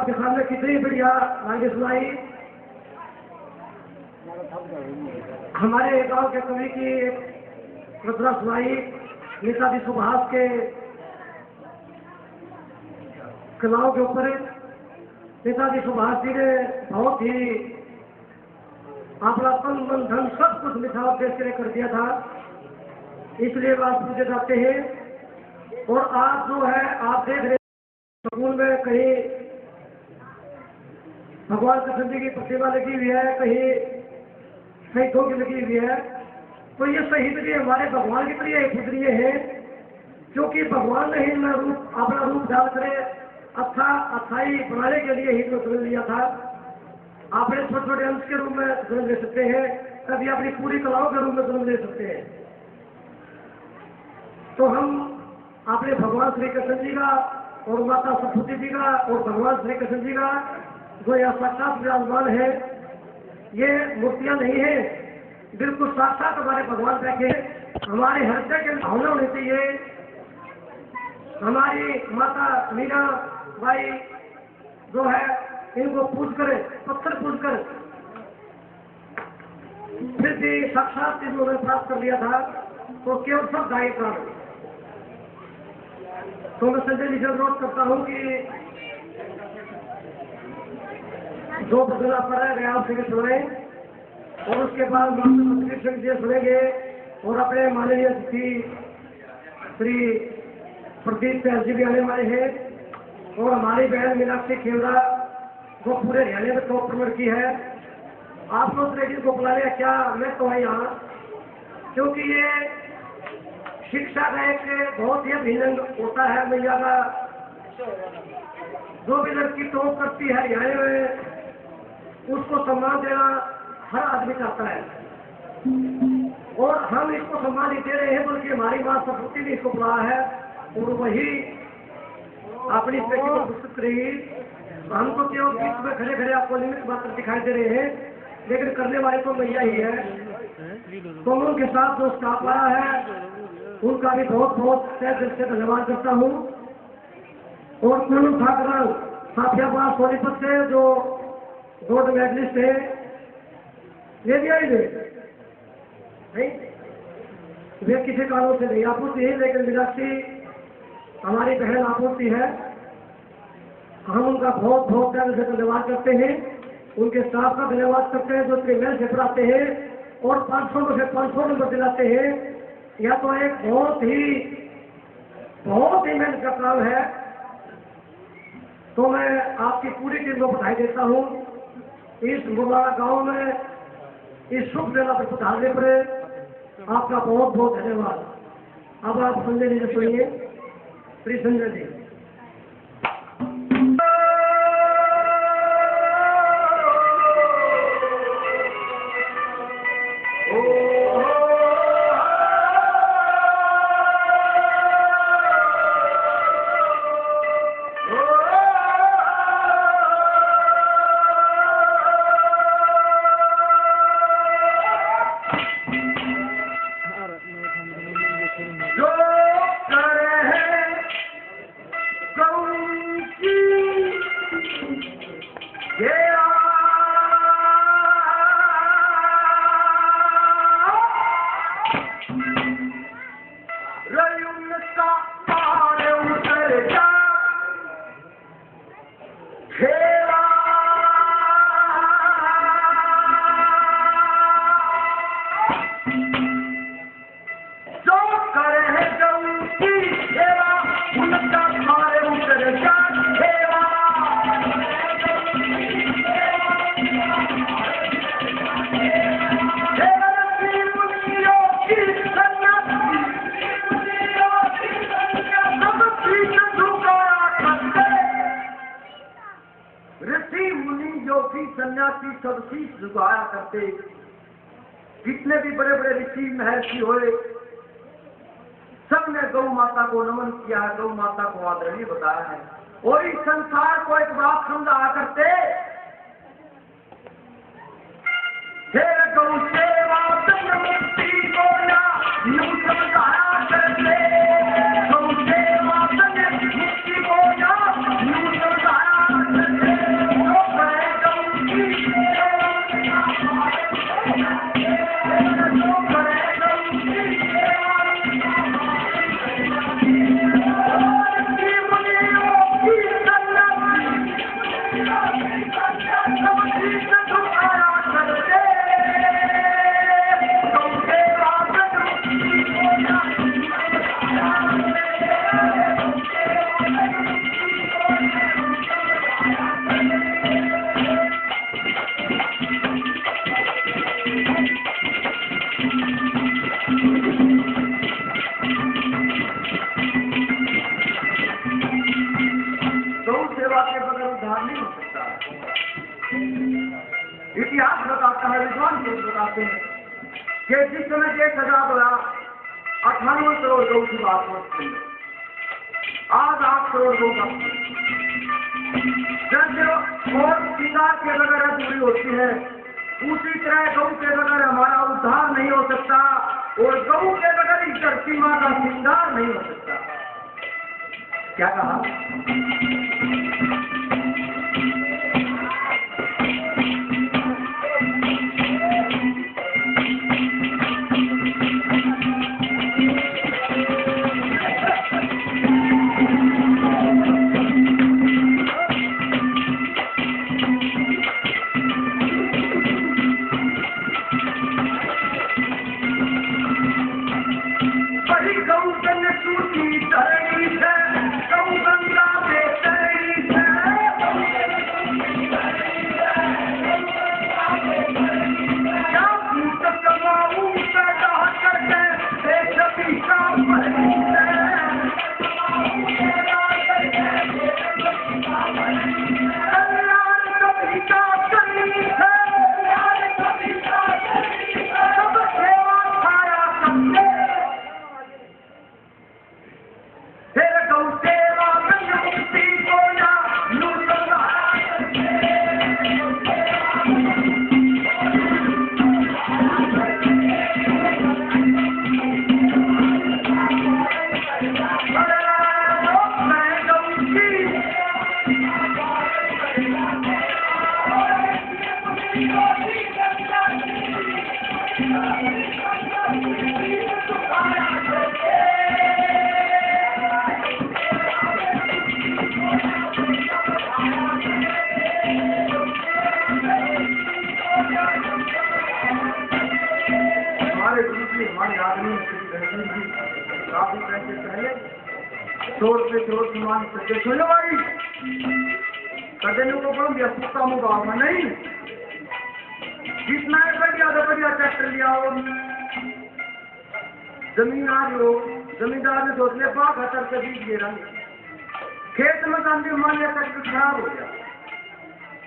आपके सामने कितनी बढ़िया रागे सुनाई। हमारे गांव के कवि की एक रचना सुनाई नेताजी सुभाष के कलाओं के ऊपर। नेताजी सुभाष जी ने बहुत ही अपना तन मन धन सब कुछ निछावर देश के लिए कर दिया था, इसलिए आप पूजे जाते हैं। और आज जो है आप देख रहे स्कूल में कहीं भगवान कृष्ण जी की प्रतिमा लगी हुई है, कहीं शहीदों की लगी हुई है। तो ये शहीद भी हमारे भगवान की तरह पुजनीय है, क्योंकि भगवान ने ही अपना रूप डाल कर अच्छाई बनाने के लिए ही तो जन्म लिया था। आपने छोटे छोटे अंश के रूप में जन्म ले सकते हैं, कभी अपनी पूरी कलाओं के रूप में जन्म ले सकते हैं। तो हम अपने भगवान श्री कृष्ण जी का और माता सरस्वती जी का और भगवान श्री कृष्ण जी का जो यह साक्षात विराजमान है, ये मूर्तियां नहीं है, बिल्कुल साक्षात हमारे भगवान बैठे। हमारे हृदय के भावना होनी चाहिए। हमारी माता मीना भाई जो है इनको पूज कर पत्थर पूज कर फिर भी साक्षात इन्होंने प्राप्त कर लिया था, तो केवल सब गाय प्राण। तो मैं संजय जी से अनुरोध करता हूं कि जो बदला पर है गया आपसे सुनाए, और उसके बाद मास्टर जी सुनेंगे और अपने माननीय अतिथि श्री प्रदीप पैर जी भी आने वाले हैं, और हमारी बहन मीनाक्षी खेवरा जो पूरे हरियाणा में टॉप नंबर की है। आप लोग लेडीज को बुला लिया क्या? मैं तो है यहाँ, क्योंकि ये शिक्षा का एक बहुत ही अभिन्न होता है। मैया का जो भी लड़की टॉप करती है हरियाणा में, उसको सम्मान देना हर आदमी चाहता है, और हम इसको सम्मान नहीं दे रहे हैं, बल्कि हमारी मां सरस्वती ने इसको बुलाया है और वही अपनी बेटी को पुस्तक करेगी। हमको केवल बीच में खड़े खड़े आपको निमित्त मात्र दिखाई दे रहे हैं, लेकिन करने वाले तो मैया ही है। तो उनके साथ जो स्टाफ आया है उनका भी बहुत बहुत तहे दिल से धन्यवाद करता हूँ। और पूनम ठाकराल साफियाबाद सोनीपत से जो गोल्ड मेडलिस्ट है, ये भी आई वे किसी कारणों से नहीं आपूर्ति है, लेकिन मीनाक्षी हमारी बहन आपूर्ति है। हम उनका बहुत बहुत दिल से धन्यवाद करते हैं, उनके स्टाफ का धन्यवाद करते हैं जो इतने मेहनत से पढ़ाते हैं और 500 में से 500 नंबर दिलाते हैं। यह तो एक बहुत ही मेहनत का काम है। तो मैं आपकी पूरी टीम को बधाई देता हूँ इस मुरलाना गांव में इस शुभ मेला पर पधारने पर। आपका बहुत बहुत धन्यवाद। अब आप संजय जी से सुनिए। श्री संजय जी। सन्यासी सब शीश झुकाया करते। जितने भी बड़े बड़े ऋषि महर्षि हुए, सबने गौ माता को नमन किया है, गौ माता को आदरणीय बताया है। और इस संसार को एक बात समझाया करते, गौ सेवा मुक्ति को ना यूं समझाया करते, गौ सेवा मुक्ति को ना यूं समझाया करते। नहीं हो सकता। इतिहास बताता है, विद्वान पुरुष बताते हैं कि जिस समय 1,98 करोड़ गौ की बात होती है, आज 8 करोड़ गौ का और शिकार के बगैर दूरी होती है, उसी तरह गौ के बगैर हमारा उद्धार नहीं हो सकता और गौ के बगैर इस धरती माँ का श्रृंगार नहीं हो सकता। क्या कहा? काफी पैसे पहले शोर से शोर समान सके सुनो भाई कदे को बोलो व्यस्तता मुकाबला नहीं जितना बढ़िया तो बढ़िया ट्रैक्टर लिया हो जमीन आ रही हो जमींदार ने सोच ले पा खतर के बीज दे रहा खेत में गांधी मान लिया ट्रैक्टर खराब हो गया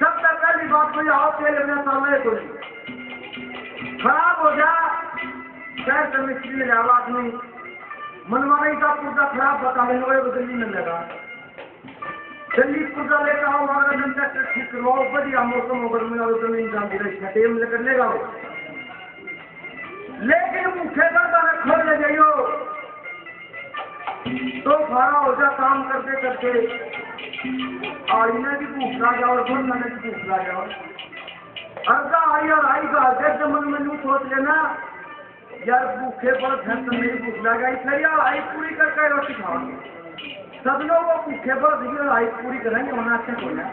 सबसे पहली बात तो आओ तेल अपने सामने को खराब हो गया शहर से मिस्त्री ने आवाज नहीं मनवाई का पुर्जा खराब बता देने वो दिल्ली में लगा दिल्ली पुर्जा लेकर आओ हमारा दिन ट्रैक्टर ठीक करवाओ बढ़िया मौसम होकर में और जमीन जान दी रही टेम लेकर लेगा वो लेकिन मुख्य करता खोल ले जाइयो तो खारा हो जा काम करते करते आईने की भूख ला जाओ और बोलने की भूख ला जाओ अर्जा आई और आई का जब मन में यूं सोच लेना यार भूखे पर घर तो मेरी भूख लगा इसलिए आई पूरी करके रोटी खाओगे सब लोग वो भूखे पर आई पूरी करेंगे होना अच्छा होना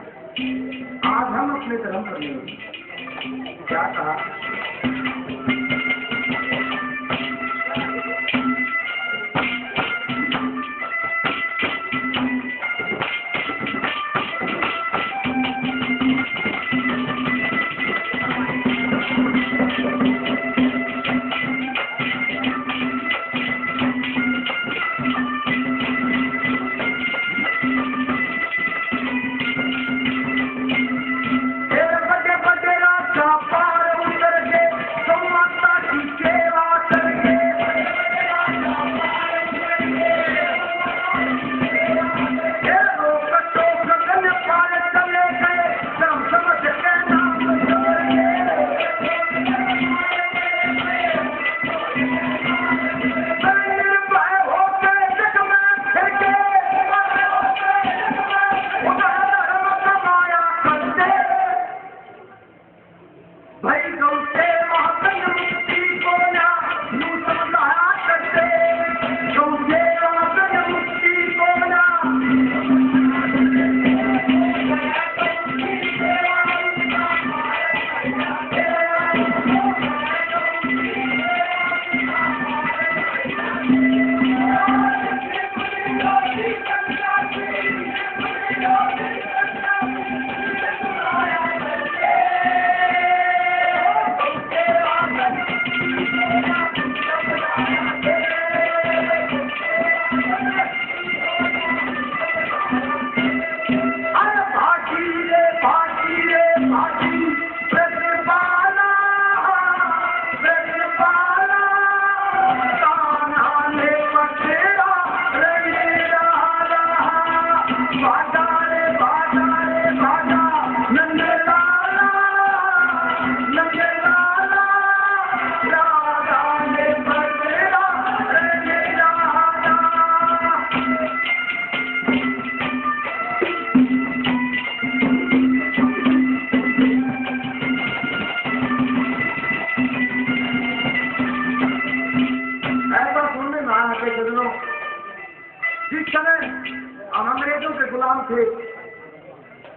आज हम अपने धर्म कर लेंगे क्या कहा पार उतर के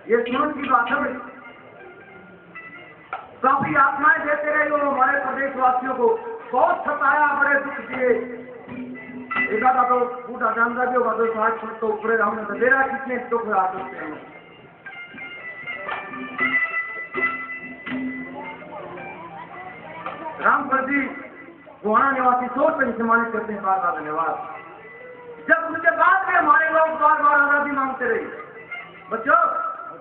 ये सुन की बात है। काफी आत्माएं देते रहे हो हमारे प्रदेशवासियों को, बहुत सताया, बड़े दुख दिए। एक आधा तो बूढ़ा जानता भी होगा, तो 60 फुट तो ऊपर हमने तो मेरा कितने दुख रहा सकते हैं। रामपुर जी गोहाना निवासी 100 रुपये सम्मानित करते हैं, बार बार धन्यवाद। जब उनके बाद में हमारे लोग बार बार आजादी मांगते रहे, बच्चों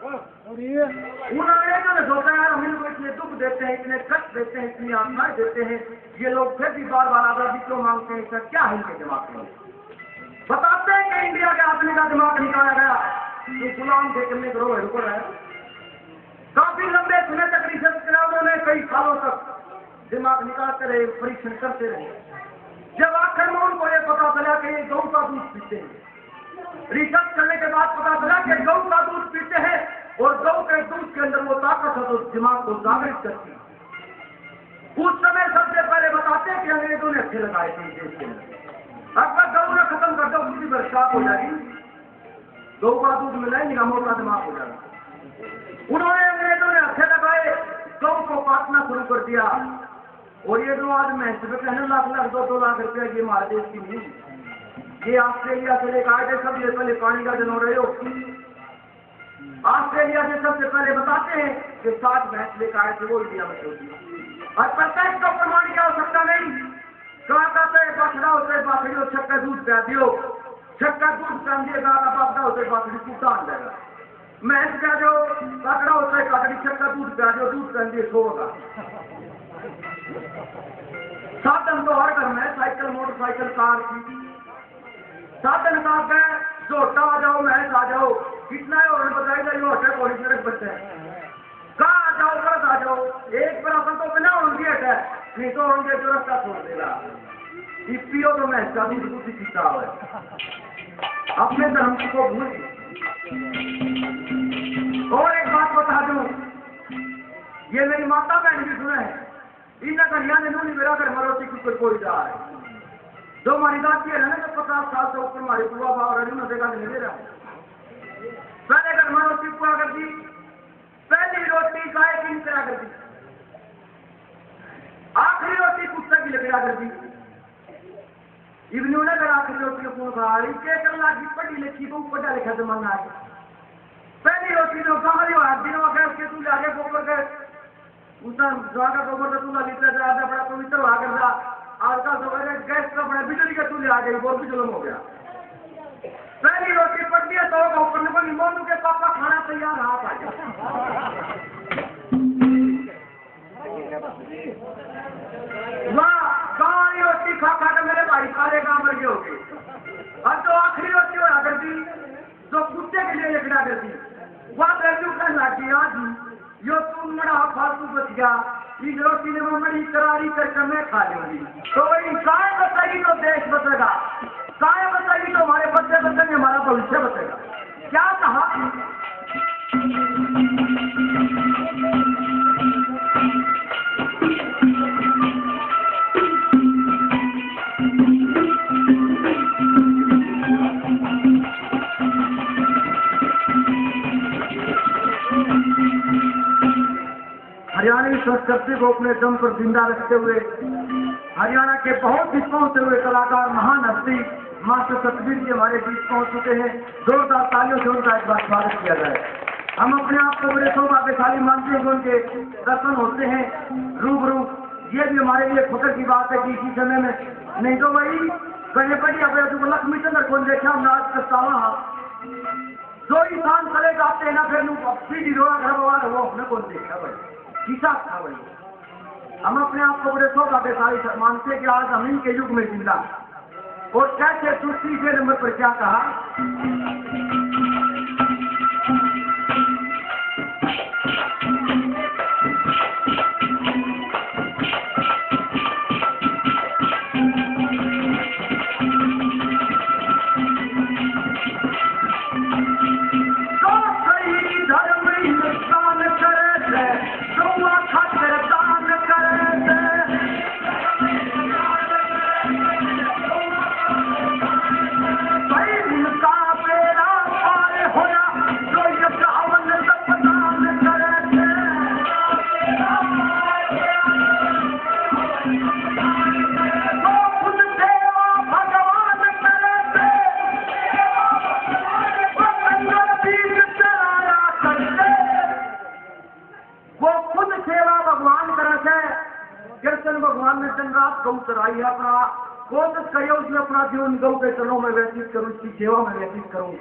उन्होंने जो सोचा यार हम इनको इतने दुख देते हैं, इतने कष्ट देते हैं, इतनी आत्माएं देते हैं, ये लोग फिर भी बार बार आजादी क्यों मांगते हैं, इसका क्या है इनके दिमाग में? बताते हैं कि इंडिया के आदमी का दिमाग निकाला गया जो गुलाम थे करने करो रुको है। काफी लंबे समय तक रिसर्च किया उन्होंने, कई सालों तक दिमाग निकालते रहे, परीक्षण करते रहे। जब आखिर में उनको ये पता चला कि ये गौ का दूध पीते हैं, रिसर्च करने के बाद पता चला कि गौ का दूध पीते हैं और गौ के दूध के अंदर वो ताकत है तो दिमाग को जागृत करती है। उस समय सबसे पहले बताते हैं कि अंग्रेजों ने अच्छे लगाए थे देश के अंदर। अगर गौ ने खत्म कर दो उसकी बरसात हो जाएगी, गौ का दूध मिला निगमों का दिमाग हो जाएगा। उन्होंने अंग्रेजों ने अच्छे लगाए, गौ को काटना शुरू कर दिया और ये जो आज महंत पे कहने लाख 2-2 लाख रुपया ये हमारे देश की नहीं, ये ऑस्ट्रेलिया से लेकर आए थे। सब ये पहले पानी का जन हो रहे हो, ऑस्ट्रेलिया से सबसे पहले बताते हैं कि 7 भैंस लेकर आए थे, वो इंडिया में होती है। और प्रत्येक का प्रमाण क्या हो सकता नहीं, कहा कहते बछड़ा होते बाखड़ी हो, छक्का दूध प्या दियो, छक्का दूध प्या दिए, गा का बापड़ा होते बाखड़ी टूटा आ जाएगा। भैंस प्या दो, बाकड़ा होता है काकड़ी, छक्का दूध प्या दो, दूध प्या दिए सोगा। साधन तो हर घर में साइकिल मोटरसाइकिल कार की साधन का है, जोटा आ जाओ महस आ जाओ, कितना है और बताएगा ये होटल कोई सड़क बच्चे कहाँ आ जाओ बरस आ जाओ, एक बराबर तो बिना उनकी है, नहीं तो उनके जो रास्ता छोड़ देगा। पियो तो महस का दूध बुद्धि पीता है, अपने धर्म को भूल। और एक बात बता दूं, ये मेरी माता बहन भी सुने है, इन घड़िया ने नूनी मेरा घर मरोती कुछ कोई जा है। जो हमारी दादी है ना, तो 50 साल से ऊपर हमारी बुआ बा और अभी देखा नहीं दे रहा। पहले घर में रोटी पुआ कर दी, पहली रोटी गाय की निकला कर दी, आखिरी रोटी कुत्ते की निकला कर दी। इवनिंग ने अगर आखिरी रोटी को खा ली, के करना की पढ़ी लिखी तो पढ़ा लिखा जमाना है। पहली रोटी तो कहा दिनों गए उसके तू आगे गोबर गए उसका जाकर गोबर का चूल्हा लीटर ज्यादा बड़ा पवित्र हुआ कर रहा। आजकल तो गैस का बड़ा बिजली का चूल्हे आ गई, बहुत भी जुल्म हो गया। पहली रोटी पड़ती है तो ऊपर निकल मोनू के पापा खाना तैयार हाथ आ गया। वाह गाय रोटी खा खा के मेरे भाई काले काम मर गए हो गए। और जो आखिरी रोटी हो करती जो कुत्ते के लिए लिखना करती वह वैल्यू कहना कि आज यो तुम बड़ा फालतू बच गया, इस रोटी ने मैं बड़ी करारी करके मैं खा लूंगी। तो वही गाय बचेगी तो देश बचेगा, गाय बचेगी तो हमारे बच्चे बचेंगे, हमारा भविष्य बचेगा। क्या कहा हरियाणवी संस्कृति को अपने दम पर जिंदा रखते हुए हरियाणा के बहुत ही पहुंचे हुए कलाकार महान हस्ती मास्टर सतबीर जी हमारे बीच पहुंच चुके हैं। जोरदार तालियों से उनका एक बार स्वागत किया जाए। हम अपने आप को बड़े सौभाग्यशाली मानते हैं कि उनके दर्शन होते हैं रूबरू। ये भी हमारे लिए फख्र की बात है कि इसी समय में नहीं तो वही कहीं पड़ी अब लक्ष्मी चंद्र को देखा हम राज करता जो इंसान चले जाते हैं ना फिर सीधी रोड़ा घर वो अपने कौन देखा भाई किसा था भाई। हम अपने आप को बड़े सौभाग्यशाली मानते हैं कि आज हम इनके युग में जिंदा। और कैसे दूसरे नंबर पर क्या कहा जीवन भगवान ने दिन रात गौ चराई है, अपना कोशिश करिए उसमें अपना जीवन गौ के चरणों में व्यतीत करूँ, उसकी सेवा में व्यतीत करूँ।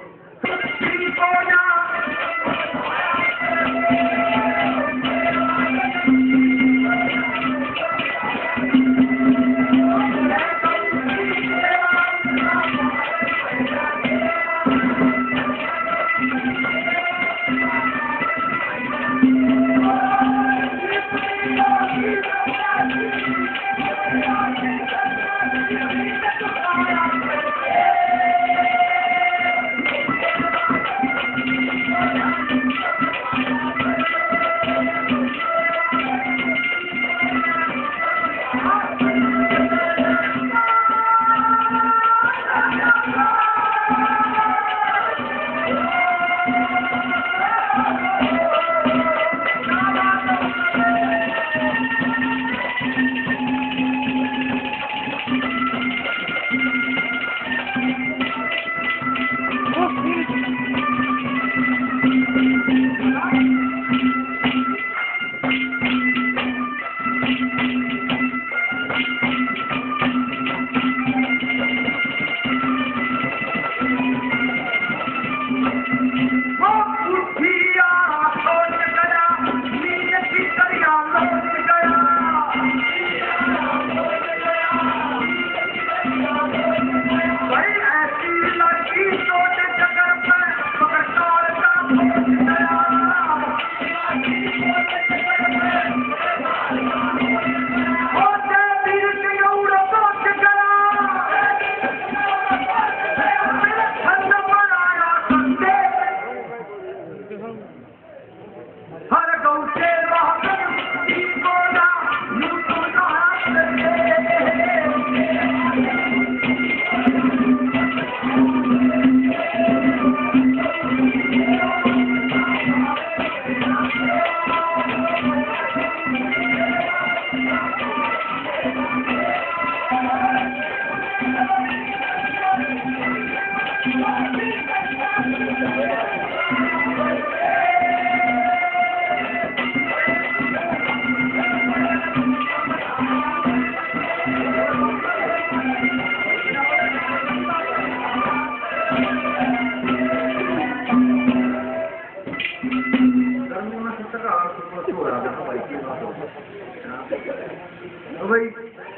तो भाई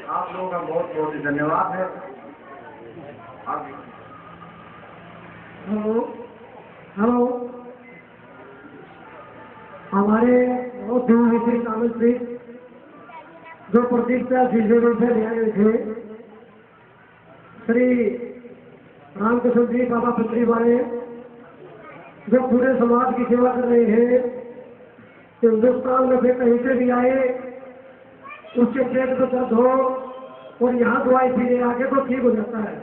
आप लोगों का बहुत बहुत धन्यवाद है। हेलो हेलो, हमारे बहुत आमंत्रित जो प्रतिष्ठा जिले से ले आए थे श्री रामकृष्ण जी बाबा पत्री वाले, जो पूरे समाज की सेवा कर रहे हैं, हिंदुस्तान में से कहीं से भी आए, उसके पेट में दर्द हो और यहाँ दवाई पीने आके तो ठीक हो जाता है।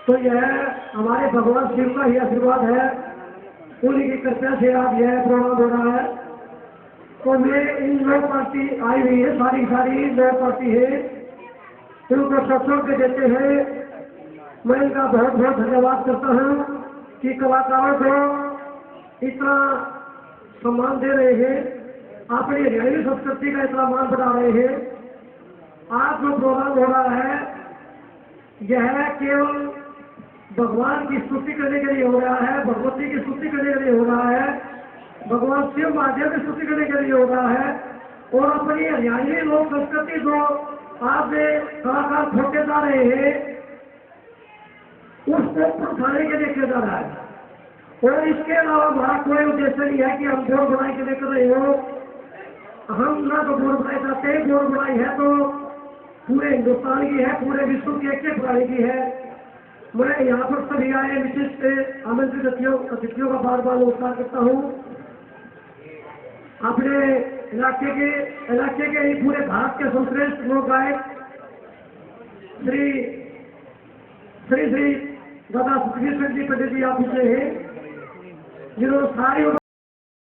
तो यह हमारे भगवान शिव का ही आशीर्वाद है, उन्हीं की कृपा से आज यह प्रोग्राम हो रहा है। तो मैं इन लोग पार्टी आई हुई है, सारी लोग पार्टी है, उनको सत्संग के देते हैं। मैं इनका बहुत बहुत धन्यवाद करता हूँ कि कलाकारों को इतना सम्मान दे रहे हैं, अपनी हरियाणवी संस्कृति का इतना मान बढ़ा रहे हैं। आज जो प्रोग्राम हो रहा है यह केवल भगवान की स्तुति करने के लिए हो रहा है, भगवती की स्तुति करने के लिए हो रहा है, भगवान शिव महादेव की स्तुति करने के लिए हो रहा है, और अपनी हरियाणवी लोक संस्कृति जो आज कलाकार छोड़ते जा रहे हैं उसको उठाने के लिए किया जा रहा है। और इसके अलावा हमारा कोई उद्देश्य नहीं है कि हम बोर्ड बनाई के लिए कर रहे हो। हम ना तो बोर्ड बनाई चाहते हैं, बोर्ड बनाई है तो पूरे हिंदुस्तान की है, पूरे विश्व की एक बनाने की है। मैं यहाँ पर सभी आए विशिष्ट आमंत्रित अतिथियों का बार बार नमस्कार करता हूँ। अपने इलाके के पूरे भारत के सर्वश्रेष्ठ लोक गायक श्री दादा सुखबीर सिंह जी पंडित जी आप पीछे हैं, जिन्होंने सारी